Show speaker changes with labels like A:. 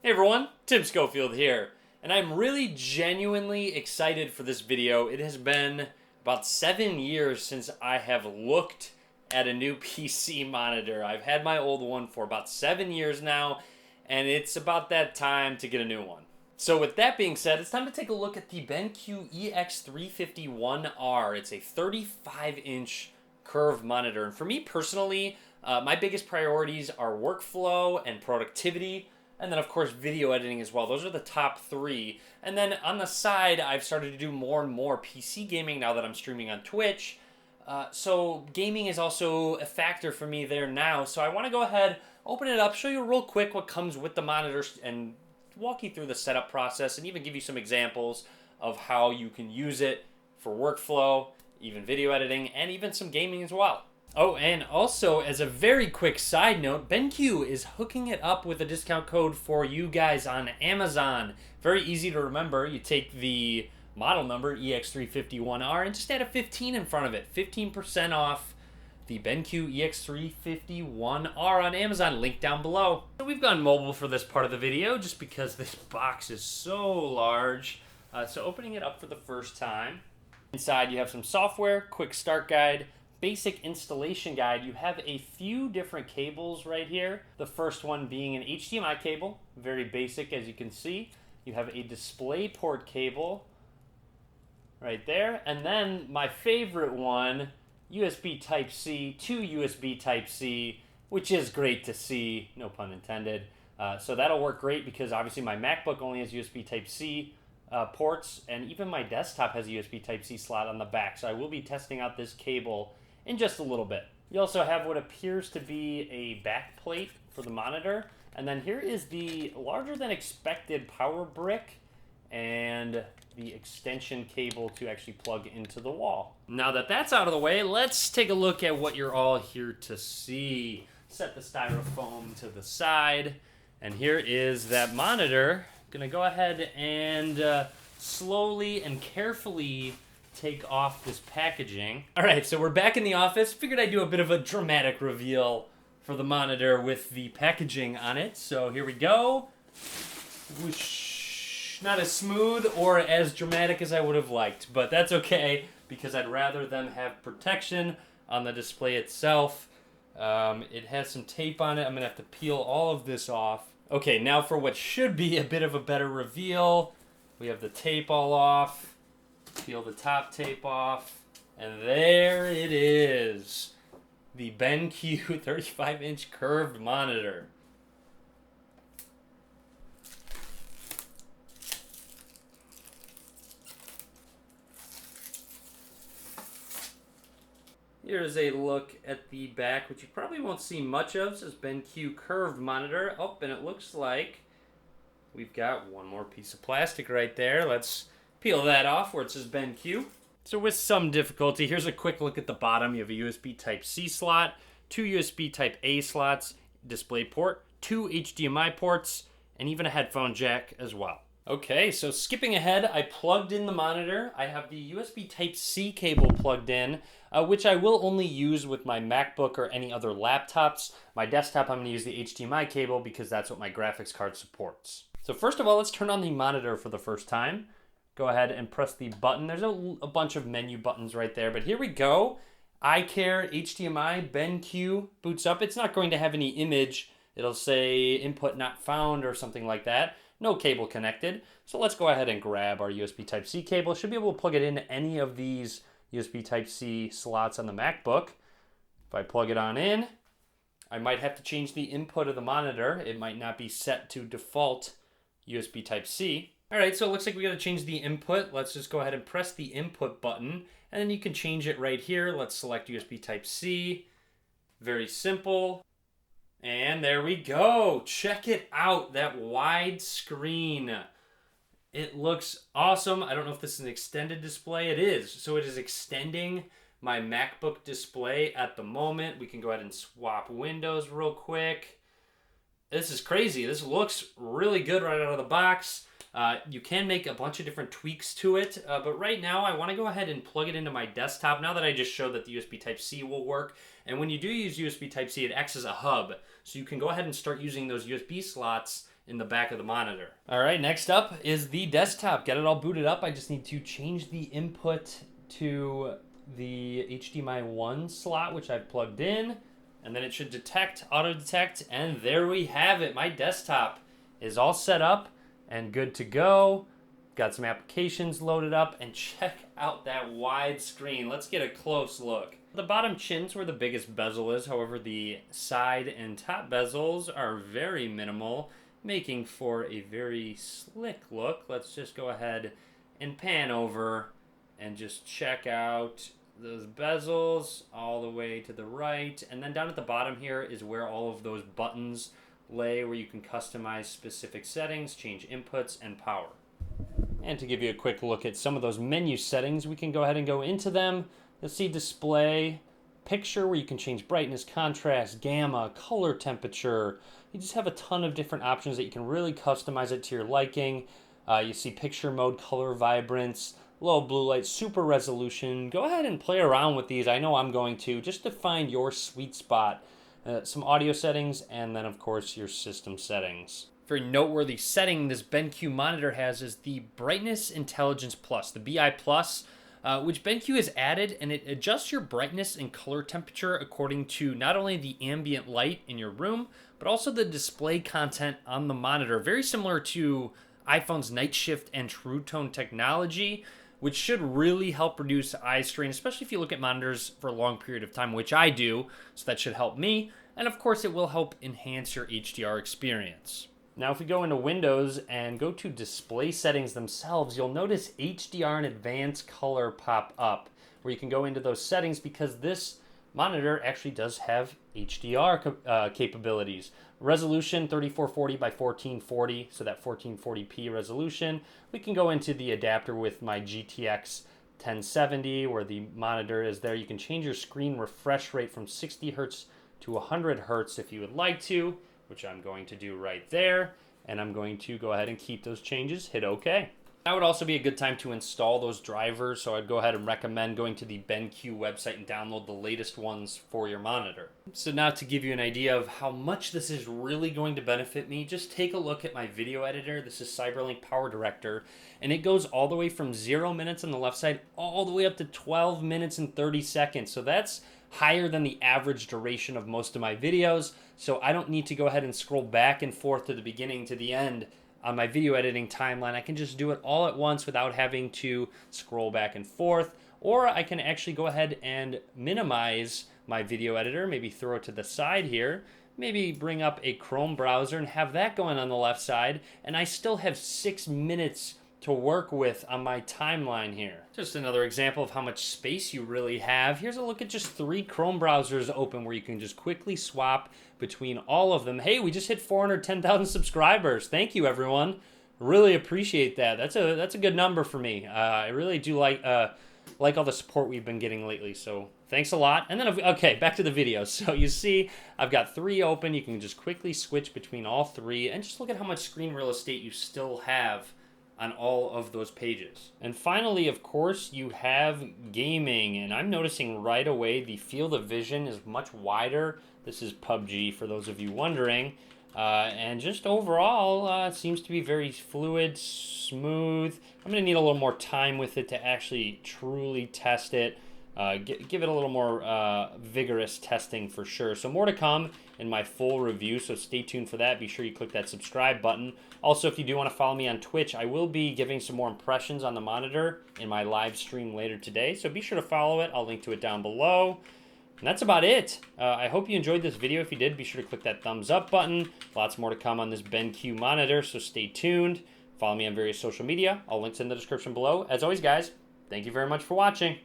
A: Hey everyone, Tim Schofield here, and I'm really genuinely excited for this video. It has been about 7 years since I have looked at a new PC monitor. I've had my old one for about 7 years now, and it's about that time to get a new one. So with that being said, it's time to take a look at the BenQ EX3501R. It's a 35-inch curved monitor, and for me personally, my biggest priorities are workflow and productivity. And then, of course, video editing as well. Those are the top three. And then on the side, I've started to do more and more PC gaming now that I'm streaming on Twitch. So gaming is also a factor for me there now. So I want to go ahead, open it up, show you real quick what comes with the monitor, and walk you through the setup process, and even give you some examples of how you can use it for workflow, even video editing, and even some gaming as well. Oh, and also, as a very quick side note, BenQ is hooking it up with a discount code for you guys on Amazon. Very easy to remember. You take the model number, EX351R, and just add a 15 in front of it. 15% off the BenQ EX351R on Amazon. Link down below. So we've gone mobile for this part of the video just because this box is so large. So opening it up for the first time. Inside you have some software, quick start guide, basic installation guide. You have a few different cables right here. The first one being an HDMI cable, very basic as you can see. You have a DisplayPort cable right there. And then my favorite one, USB Type-C to USB Type-C, which is great to see, no pun intended. So that'll work great because obviously my MacBook only has USB Type-C ports, and even my desktop has a USB Type-C slot on the back. So I will be testing out this cable in just a little bit. You also have what appears to be a back plate for the monitor. And then here is the larger than expected power brick and the extension cable to actually plug into the wall. Now that that's out of the way, let's take a look at what you're all here to see. Set the styrofoam to the side. And here is that monitor. I'm gonna go ahead and slowly and carefully take off this packaging. All right, so we're back in the office. Figured I'd do a bit of a dramatic reveal for the monitor with the packaging on it. So here we go. Whoosh. Not as smooth or as dramatic as I would have liked, but that's okay because I'd rather them have protection on the display itself. It has some tape on it. I'm gonna have to peel all of this off. Okay, now for what should be a bit of a better reveal. We have the tape all off. Peel the top tape off, and there it is. The BenQ 35-inch curved monitor. Here's a look at the back, which you probably won't see much of. It says BenQ curved monitor. Oh, and it looks like we've got one more piece of plastic right there. Let's peel that off where it says BenQ. So with some difficulty, here's a quick look at the bottom. You have a USB Type-C slot, 2 USB Type-A slots, DisplayPort, 2 HDMI ports, and even a headphone jack as well. Okay, so skipping ahead, I plugged in the monitor. I have the USB Type-C cable plugged in, which I will only use with my MacBook or any other laptops. My desktop, I'm going to use the HDMI cable because that's what my graphics card supports. So first of all, let's turn on the monitor for the first time. Go ahead and press the button. There's a bunch of menu buttons right there, but here we go. I care HDMI BenQ boots up. It's not going to have any image. It'll say input not found or something like that. No cable connected. So let's go ahead and grab our USB Type-C cable. Should be able to plug it into any of these USB Type-C slots on the MacBook. If I plug it on in, I might have to change the input of the monitor. It might not be set to default USB Type-C. All right, so it looks like we got to change the input. Let's just go ahead and press the input button, and then you can change it right here. Let's select USB Type-C. Very simple. And there we go. Check it out, that wide screen. It looks awesome. I don't know if this is an extended display. It is. So it is extending my MacBook display at the moment. We can go ahead and swap windows real quick. This is crazy. This looks really good right out of the box. You can make a bunch of different tweaks to it, but right now I want to go ahead and plug it into my desktop now that I just showed that the USB Type-C will work. And when you do use USB Type-C, it acts as a hub. So you can go ahead and start using those USB slots in the back of the monitor. All right, next up is the desktop. Get it all booted up. I just need to change the input to the HDMI 1 slot, which I've plugged in, and then it should auto detect, and there we have it. My desktop is all set up and good to go. Got some applications loaded up, and check out that wide screen. Let's get a close look. The bottom chin's where the biggest bezel is, however the side and top bezels are very minimal, making for a very slick look. Let's just go ahead and pan over and just check out those bezels all the way to the right. And then down at the bottom here is where all of those buttons lay, where you can customize specific settings, change inputs, and power. And to give you a quick look at some of those menu settings, we can go ahead and go into them. You'll see display, picture, where you can change brightness, contrast, gamma, color temperature. You just have a ton of different options that you can really customize it to your liking. You see picture mode, color vibrance, low blue light, super resolution. Go ahead and play around with these. I know I'm going to, just to find your sweet spot. Some audio settings, and then of course your system settings. Very noteworthy setting this BenQ monitor has is the Brightness Intelligence Plus, the BI Plus, which BenQ has added, and it adjusts your brightness and color temperature according to not only the ambient light in your room, but also the display content on the monitor. Very similar to iPhone's Night Shift and True Tone technology, which should really help reduce eye strain, especially if you look at monitors for a long period of time, which I do, so that should help me. And of course, it will help enhance your HDR experience. Now, if we go into Windows and go to display settings themselves, you'll notice HDR and advanced color pop up, where you can go into those settings because this monitor actually does have HDR capabilities. Resolution 3440 by 1440, so that 1440p resolution. We can go into the adapter with my GTX 1070, where the monitor is there. You can change your screen refresh rate from 60 Hertz to 100 Hertz if you would like to, which I'm going to do right there. And I'm going to go ahead and keep those changes, hit OK. That would also be a good time to install those drivers, so I'd go ahead and recommend going to the BenQ website and download the latest ones for your monitor. So now to give you an idea of how much this is really going to benefit me, just take a look at my video editor. This is Cyberlink Power Director, and it goes all the way from 0 minutes on the left side all the way up to 12 minutes and 30 seconds. So that's higher than the average duration of most of my videos, so I don't need to go ahead and scroll back and forth to the beginning to the end on my video editing timeline. I can just do it all at once without having to scroll back and forth, or I can actually go ahead and minimize my video editor, maybe throw it to the side here, maybe bring up a Chrome browser and have that going on the left side, and I still have 6 minutes to work with on my timeline here. Just another example of how much space you really have. Here's a look at just 3 Chrome browsers open where you can just quickly swap between all of them. Hey, we just hit 410,000 subscribers. Thank you, everyone. Really appreciate that. That's a good number for me. I really do like all the support we've been getting lately, so thanks a lot. And then, okay, back to the video. So you see I've got 3 open. You can just quickly switch between all 3 and just look at how much screen real estate you still have on all of those pages. And finally, of course, you have gaming, and I'm noticing right away the field of vision is much wider. This is PUBG for those of you wondering, and just overall it seems to be very fluid, smooth. I'm gonna need a little more time with it to actually truly test it, give it a little more vigorous testing for sure. So more to come in my full review, so stay tuned for that. Be sure you click that subscribe button. Also, if you do want to follow me on Twitch, I will be giving some more impressions on the monitor in my live stream later today, so be sure to follow it. I'll link to it down below. And that's about it. I hope you enjoyed this video. If you did, be sure to click that thumbs up button. Lots more to come on this BenQ monitor, so stay tuned. Follow me on various social media. All links in the description below. As always, guys, thank you very much for watching.